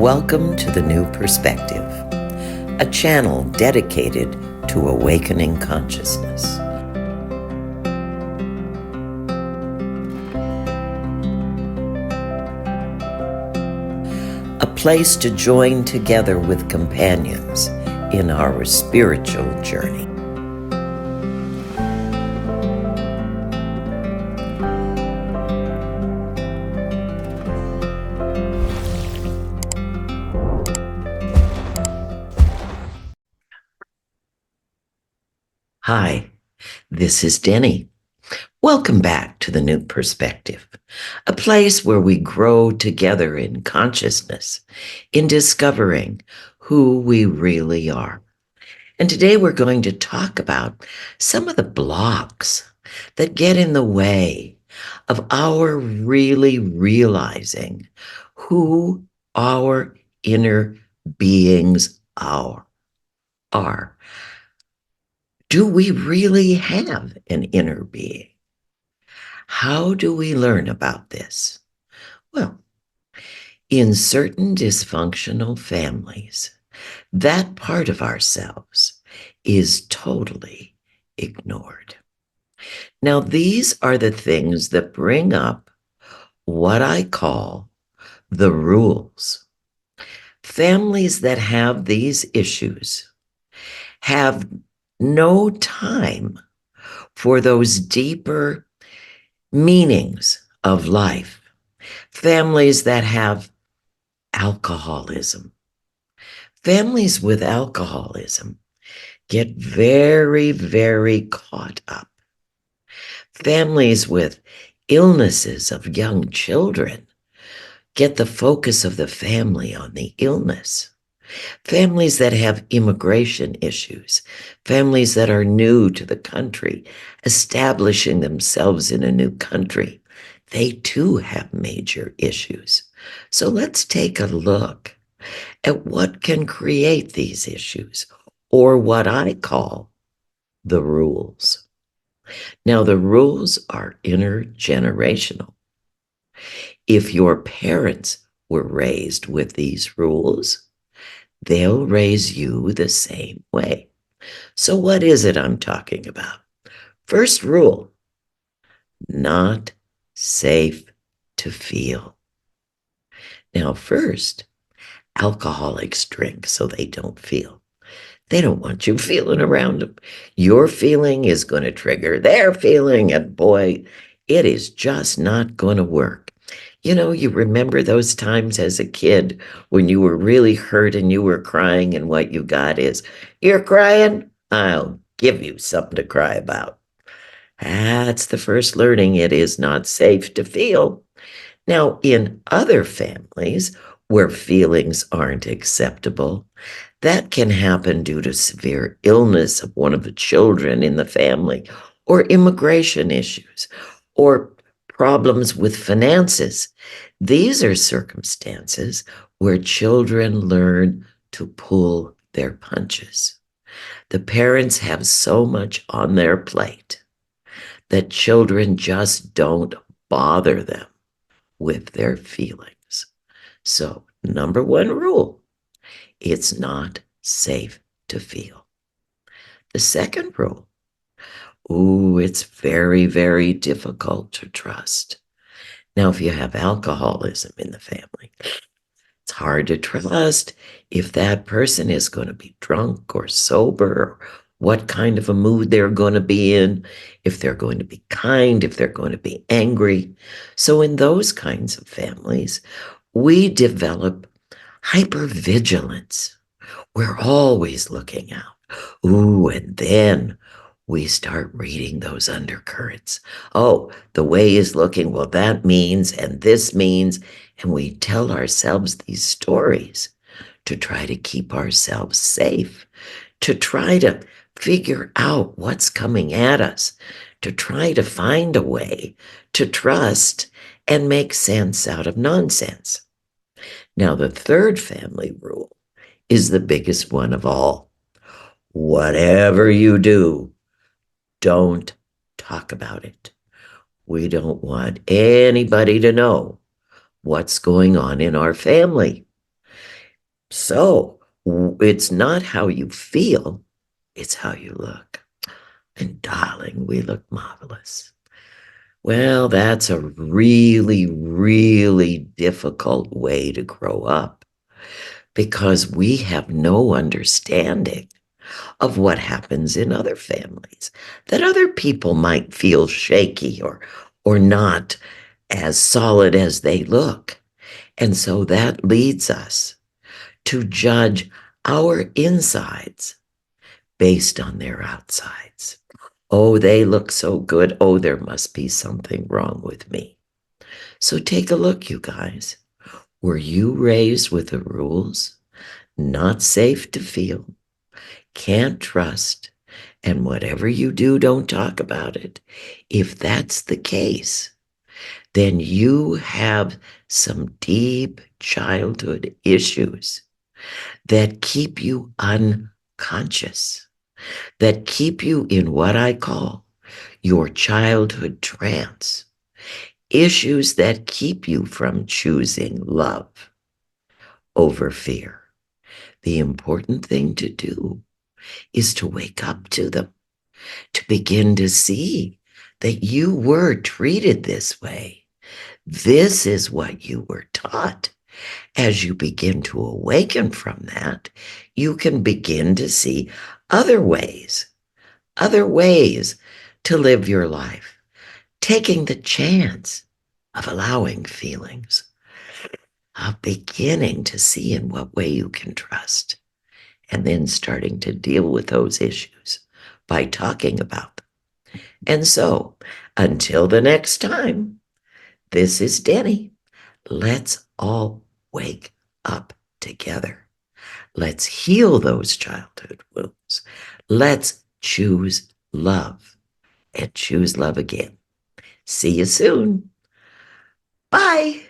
Welcome to The New Perspective, a channel dedicated to awakening consciousness. A place to join together with companions in our spiritual journey. Hi, this is Denny. Welcome back to The New Perspective, a place where we grow together in consciousness, in discovering who we really are. And today we're going to talk about some of the blocks that get in the way of our really realizing who our inner beings are. Do we really have an inner being? How do we learn about this? Well, in certain dysfunctional families, that part of ourselves is totally ignored. Now, these are the things that bring up what I call the rules. Families that have these issues have no time for those deeper meanings of life. Families that have alcoholism. Families with alcoholism get very, very caught up. Families with illnesses of young children get the focus of the family on the illness. Families that have immigration issues, families that are new to the country, establishing themselves in a new country, they too have major issues. So let's take a look at what can create these issues, or what I call the rules. Now, the rules are intergenerational. If your parents were raised with these rules, they'll raise you the same way. So what is it I'm talking about? First rule, not safe to feel. Now, first, alcoholics drink so they don't feel. They don't want you feeling around them. Your feeling is going to trigger their feeling, and boy, it is just not going to work. You know, you remember those times as a kid when you were really hurt and you were crying, and what you got is, "You're crying? I'll give you something to cry about." That's the first learning. It is not safe to feel. Now, in other families where feelings aren't acceptable, that can happen due to severe illness of one of the children in the family, or immigration issues, or problems with finances. These are circumstances where children learn to pull their punches. The parents have so much on their plate that children just don't bother them with their feelings. So, number one rule, it's not safe to feel. The second rule, it's very, very difficult to trust. Now, if you have alcoholism in the family, it's hard to trust if that person is going to be drunk or sober, or what kind of a mood they're going to be in, if they're going to be kind, if they're going to be angry. So in those kinds of families, we develop hypervigilance. We're always looking out. And then we start reading those undercurrents. Oh, the way is looking, well, that means, and this means, and we tell ourselves these stories to try to keep ourselves safe, to try to figure out what's coming at us, to try to find a way to trust and make sense out of nonsense. Now, the third family rule is the biggest one of all. Whatever you do, don't talk about it. We don't want anybody to know what's going on in our family. So it's not how you feel, it's how you look. And darling, we look marvelous. Well, that's a really, really difficult way to grow up because we have no understanding of what happens in other families, that other people might feel shaky or not as solid as they look. And so that leads us to judge our insides based on their outsides. Oh, they look so good. Oh, there must be something wrong with me. So take a look, you guys. Were you raised with the rules? Not safe to feel, can't trust, and whatever you do, don't talk about it. If that's the case, then you have some deep childhood issues that keep you unconscious, that keep you in what I call your childhood trance, issues that keep you from choosing love over fear. The important thing to do is to wake up to them, to begin to see that you were treated this way. This is what you were taught. As you begin to awaken from that, you can begin to see other ways to live your life, taking the chance of allowing feelings, of beginning to see in what way you can trust, and then starting to deal with those issues by talking about them. And so, until the next time, this is Denny. Let's all wake up together. Let's heal those childhood wounds. Let's choose love and choose love again. See you soon. Bye.